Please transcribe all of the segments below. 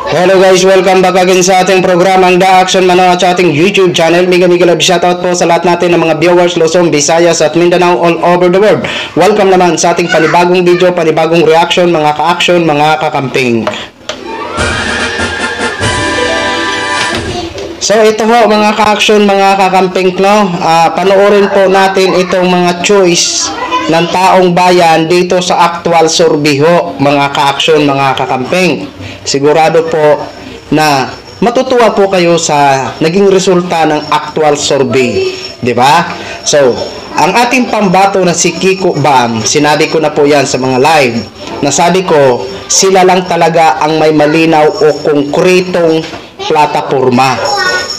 Hello guys, welcome back again sa ating programang The Action Manood sa ating YouTube channel. Mega love shoutout po sa lahat natin ng mga viewers Luzon, Visayas at Mindanao all over the world. Welcome naman sa ating panibagong video, panibagong reaction, mga ka-action, mga kakamping. So ito po mga ka-action, mga kakamping, no? Panoorin po natin itong mga choice ng taong bayan dito sa actual survey ho, mga ka-action, mga kakamping. Sigurado po na matutuwa po kayo sa naging resulta ng actual survey, di ba? So, ang ating pambato na si Kiko Bam, sinabi ko na po yan sa mga live, nasabi ko, sila lang talaga ang may malinaw o konkretong plataforma.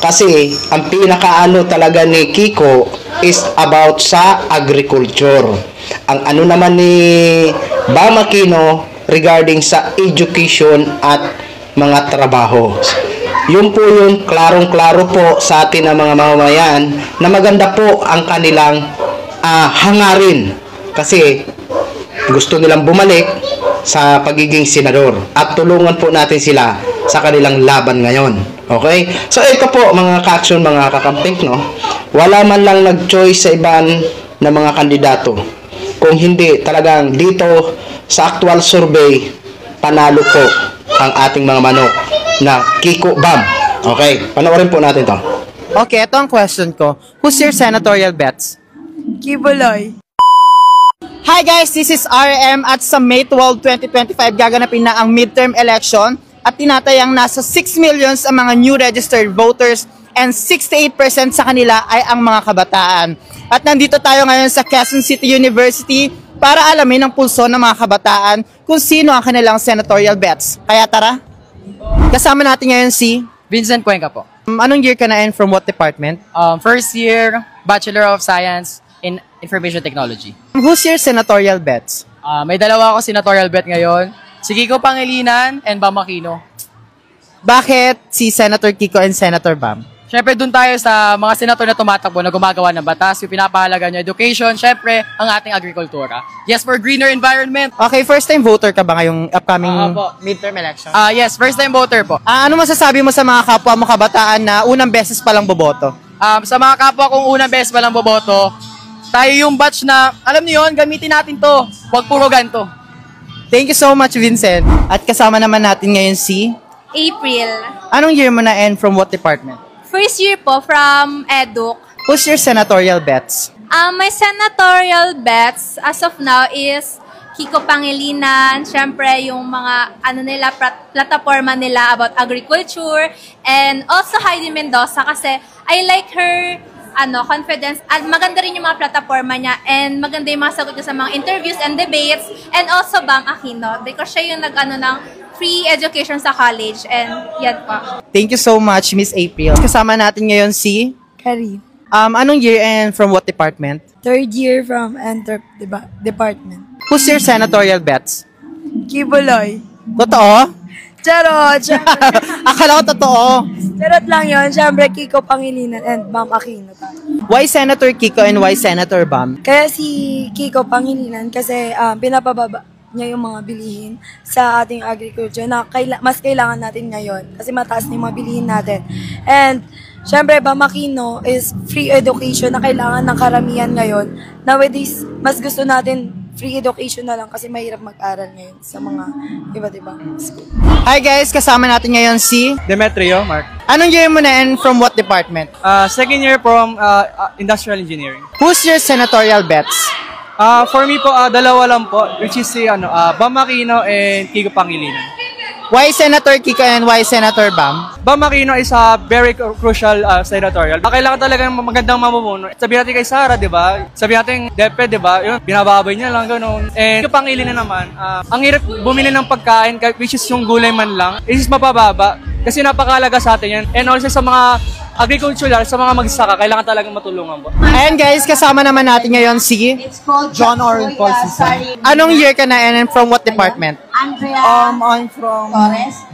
Kasi, ang pinakaano talaga ni Kiko is about sa agriculture. Ang ano naman ni Bam Aquino regarding sa education at mga trabaho. Yun po yun, klarong-klaro po sa atin ng mga mamamayan na maganda po ang kanilang hangarin. Kasi gusto nilang bumalik sa pagiging senador at tulungan po natin sila sa kanilang laban ngayon. Okay? So ito po mga ka-action, mga kakamping, no? Wala man lang nag-choice sa iban na mga kandidato. Kung hindi, talagang dito sa actual survey, panalo po ang ating mga manok na Kiko Bam. Okay, panoorin po natin to. Okay, ito ang question ko. Who's your senatorial bets? Kibuloy. Hi guys, this is RM at sa May 12, 2025 gaganapin na ang midterm election at tinatayang nasa 6 millions ang mga new registered voters and 68% sa kanila ay ang mga kabataan. At nandito tayo ngayon sa Quezon City University para alamin ang pulso ng mga kabataan kung sino ang kanilang senatorial bets. Kaya tara! Kasama natin ngayon si Vincent Cuenca po. Anong year ka na and from what department? First year, Bachelor of Science in Information Technology. Who's your senatorial bets? May dalawa ako senatorial bet ngayon. Si Kiko Pangilinan and Bam Aquino. Bakit si Senator Kiko and Senator Bam? Siyempre, dun tayo sa mga senator na tumatakbo na gumagawa ng batas, yung pinapahalaga nyo education, siyempre, ang ating agrikultura. Yes, for greener environment. Okay, first time voter ka ba ngayong upcoming po. midterm election? Yes, first time voter po. Ano masasabi mo sa mga kapwa mo kabataan na unang beses pa lang boboto? Sa mga kapwa kong unang beses pa lang boboto, tayo yung batch na, alam niyo yun, gamitin natin to. Huwag puro ganito. Thank you so much, Vincent. At kasama naman natin ngayon si... April. Anong year mo na and from what department? First year po from Eduk. Who's your senatorial bets? My senatorial bets as of now is Kiko Pangilinan, syempre yung mga plataforma nila about agriculture, and also Heidi Mendoza kasi I like her confidence at maganda rin yung mga plataforma niya and maganda yung mga sagot niya sa mga interviews and debates, and also Bam Aquino because siya yung ng free education sa college, and yan po. Thank you so much, Miss April. Kasama natin ngayon si... Karin. Anong year and from what department? Third year from department. Who's your senatorial bets? Kibuloy. Totoo? Charot! Akala ko totoo. Charot lang yun. Siyempre, Kiko Pangilinan and Bam Aquino. Why Senator Kiko and why Senator Bam? Kaya si Kiko Pangilinan kasi pinapababa niya yung mga bilihin sa ating agriculture na mas kailangan natin ngayon kasi mataas na yung mga bilihin natin. And syempre, Bam Aquino is free education na kailangan ng karamihan ngayon. Nowadays, mas gusto natin free education na lang kasi mahirap mag-aral ngayon sa mga iba't ibang school. Hi guys, kasama natin ngayon si... Demetrio, Mark. Anong year mo na and from what department? Second year from Industrial Engineering. Who's your senatorial bets? For me po, dalawa lang po, which is si Bam Aquino and Kiko Pangilinan. Why Senator Kiko and why Senator Bam? Bam Aquino is a very crucial senatorial. Kailangan talagang magandang mamumuno. Sabihin natin kay Sara, di ba? Sabihin natin, Depe, di ba? Yun, binababoy niya lang, gano'n. And Kiko Pangilinan naman, ang hirap bumili ng pagkain, which is yung gulay man lang, is mapababa. Kasi napakalaga sa atin yan. And also sa mga agricultural, sa mga magsasaka, kailangan talagang matulungan po. Ayan guys, kasama naman natin ngayon si John Oren Paul Sison. Anong year ka na and from what department? I'm from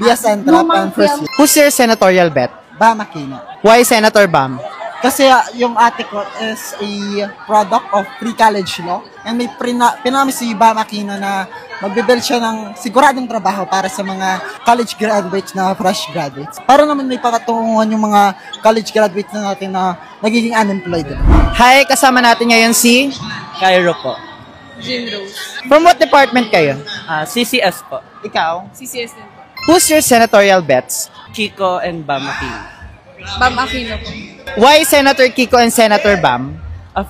BS Entrap and first year. Who's your senatorial bet? Bam Aquino. Why Senator Bam? Kasi yung ate ko is a product of free college law. And may pinamis si Bam Aquino na magbe-build siya ng siguradong trabaho para sa mga college graduates na fresh graduates. Para naman may pakatunguhan yung mga college graduates na natin na nagiging unemployed. Hi, kasama natin ngayon si... Cairo po. From what department kayo? CCS po. Ikaw? CCS din po. Who's your senatorial bets? Kiko and Bam Aquino. Bam Aquino po. Why Senator Kiko and Senator Bam?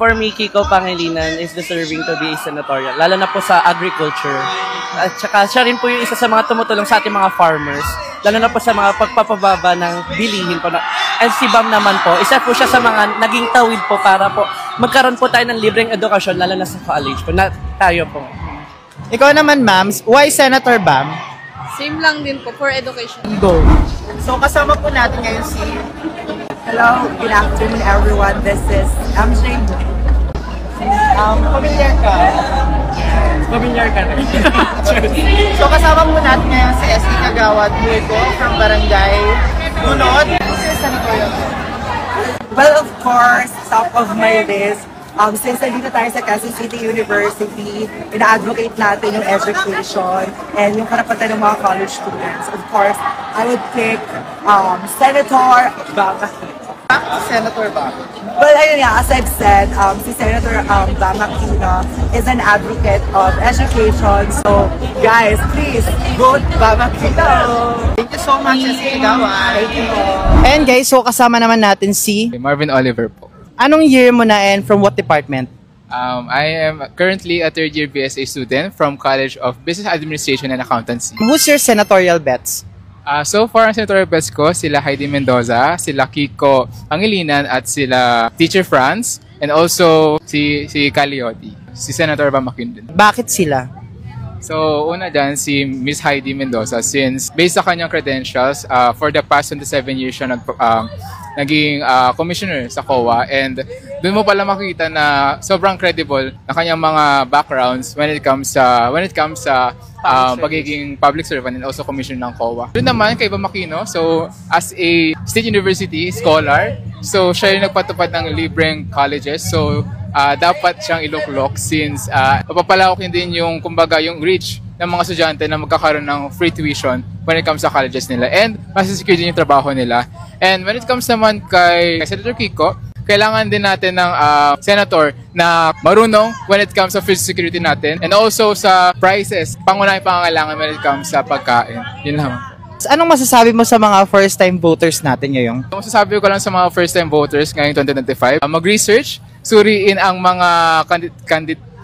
For me, Kiko Pangilinan is deserving to be a senatorial, lalo na po sa agriculture. At saka siya rin po yung isa sa mga tumutulong sa ating mga farmers, lalo na po sa mga pagpapababa ng bilihin po. And si Bam naman po, isa po siya sa mga naging tawid po para po magkaroon po tayo ng libreng edukasyon, lalo na sa college po, na tayo po. Ikaw naman, ma'am, why Senator Bam? Same lang din po for education. Go. So, kasama po natin ngayon si... Hello, good afternoon everyone. This is MJ. Pamilyar ka? Pamilyar ka na. So, kasama po natin ngayon si SK Kagawad Buego from Barangay Bunod. Who's your senatorial bet? Well, of course, top of my list, since nandito tayo sa Quezon City University, ina-advocate natin yung education and yung karapatan ng mga college students. Of course, I would pick Senator Bam Aquino. Senator Bam. Well, ayun nga, as I've said, si Senator Bam Aquino is an advocate of education. So, guys, please, vote Bam Aquino! Thank you so much, SK Kagawad. Thank you. And guys, so kasama naman natin si... Marvin Oliver po. Anong year mo na and from what department? I am currently a third-year BSA student from College of Business Administration and Accountancy. Who's your senatorial bets? So far, ang senatorial bets ko, sila Heidi Mendoza, sila Kiko Pangilinan, at sila Teacher Franz, and also si Caliotti, si Senator Bam Aquino din. Bakit sila? So, una dyan, si Miss Heidi Mendoza, since based sa kanyang credentials, for the past 27 years siya naging commissioner sa COA, and doon mo pala makita na sobrang credible na kanyang mga backgrounds when it comes sa pagiging public servant and also commissioner ng COA. Doon naman kay Bam Aquino, so as a state university scholar, so siya yung nagpatupad ng libreng colleges, so dapat siyang iluklok since papapalawakin din yung kumbaga yung reach ng mga estudyante na magkakaroon ng free tuition when it comes sa colleges nila, and masisecure din yung trabaho nila. And when it comes naman kay Senator Kiko, kailangan din natin ng senator na marunong when it comes sa food security natin, and also sa prices, pangunahing pangangailangan when it comes sa pagkain. Yun lang. Anong masasabi mo sa mga first-time voters natin ngayon? Ang masasabi ko lang sa mga first-time voters ngayong 2025, mag-research, suriin ang mga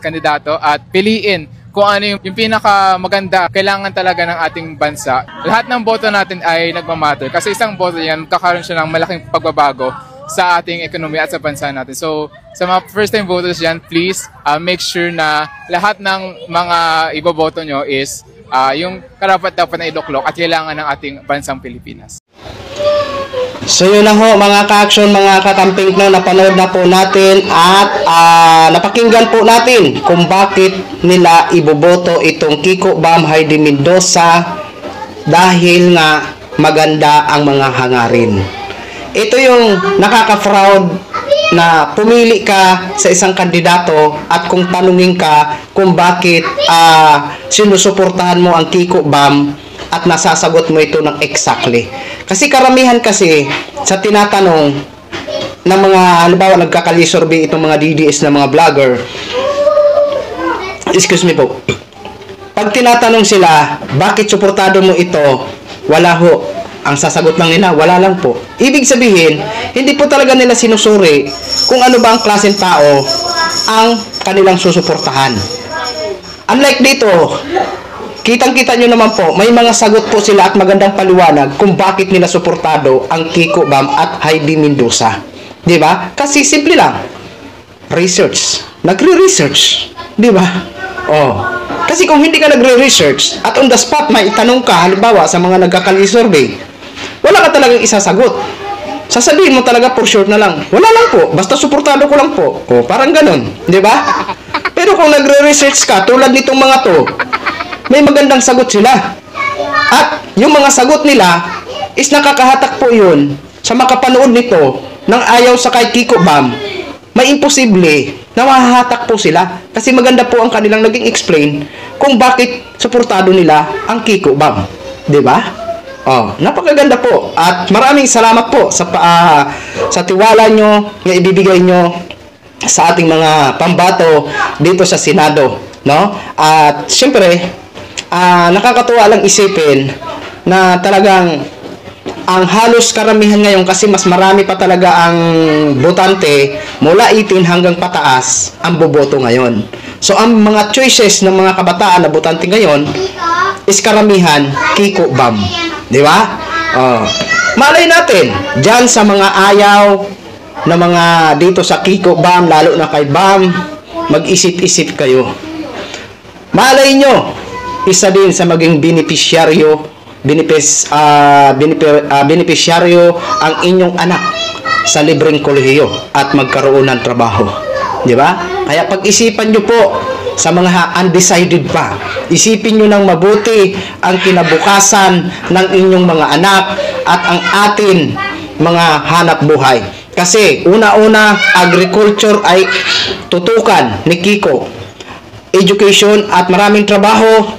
kandidato at piliin kung ano yung pinakamaganda kailangan talaga ng ating bansa. Lahat ng boto natin ay nagmamatter kasi isang boto yan, magkakaroon siya ng malaking pagbabago sa ating ekonomiya at sa bansa natin. So, sa mga first-time voters dyan, please make sure na lahat ng mga iboboto nyo is yung karapat-dapat na iluklok at kailangan ng ating bansang Pilipinas. So yun na ho mga ka-action, mga kakamping na napanood na po natin at napakinggan po natin kung bakit nila iboboto itong Kiko Bam Heidi Mendoza dahil nga maganda ang mga hangarin. Ito yung nakaka-fraud na pumili ka sa isang kandidato at kung tanungin ka kung bakit sinusuportahan mo ang Kiko Bam at nasasagot mo ito ng exactly. Kasi karamihan kasi sa tinatanong ng mga, halimbawa nagkakali-survey itong mga DDS na mga vlogger, excuse me po, pag tinatanong sila, bakit suportado mo ito? Wala ho. Ang sasagot lang nila, wala lang po. Ibig sabihin, hindi po talaga nila sinusuri kung ano ba ang klaseng tao ang kanilang susuportahan. Unlike dito, kitang-kita nyo naman po, may mga sagot po sila at magandang paliwanag kung bakit nila suportado ang Kiko Bam at Heidi Mendoza. Di ba? Kasi simple lang. Research. Nagre-research. Di ba? Oh. Kasi kung hindi ka nagre-research at on the spot may itanong ka, halimbawa sa mga nagkakali-survey, wala ka talagang isasagot. Sasabihin mo talaga for sure na lang, wala lang po, basta suportado ko lang po. O, parang ganun. Di ba? Pero kung nagre-research ka, tulad nitong mga to, may magandang sagot sila. At yung mga sagot nila is nakakahatak po yun sa makapanood nito ng ayaw sa kay Kiko Bam, may imposible na mahahatak po sila. Kasi maganda po ang kanilang naging explain kung bakit suportado nila ang Kiko Bam. 'Di ba? Oh, napakaganda po. At maraming salamat po sa tiwala nyo na ibibigay nyo sa ating mga pambato dito sa Senado, no? At syempre, nakakatuwa lang isipin na talagang ang halos karamihan ngayon, kasi mas marami pa talaga ang botante mula 18 hanggang pataas ang boboto ngayon. So ang mga choices ng mga kabataan na botante ngayon is karamihan Kiko Bam, di ba? Malay natin diyan sa mga ayaw na mga dito sa Kiko Bam, lalo na kay Bam, mag-isip-isip kayo. Malay nyo, isa din sa maging beneficiaryo ang inyong anak sa libreng kolehiyo at magkaroon ng trabaho. Di ba? Kaya pag-isipan nyo po sa mga undecided pa. Isipin nyo ng mabuti ang kinabukasan ng inyong mga anak at ang atin mga hanap buhay. Kasi una-una, agriculture ay tutukan ni Kiko. Education at maraming trabaho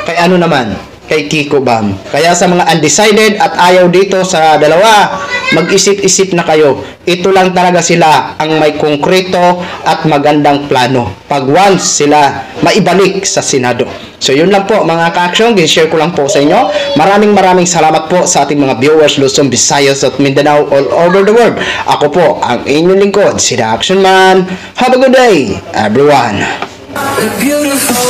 kay ano naman? Kay Kiko Bam. Kaya sa mga undecided at ayaw dito sa dalawa, mag-isip-isip na kayo. Ito lang talaga sila ang may konkreto at magandang plano pag once sila maibalik sa Senado. So yun lang po mga ka-action, gin-share ko lang po sa inyo. Maraming salamat po sa ating mga viewers Luzon, Visayas at Mindanao all over the world. Ako po ang inyong lingkod, si The Action Man. Have a good day, everyone. Beautiful.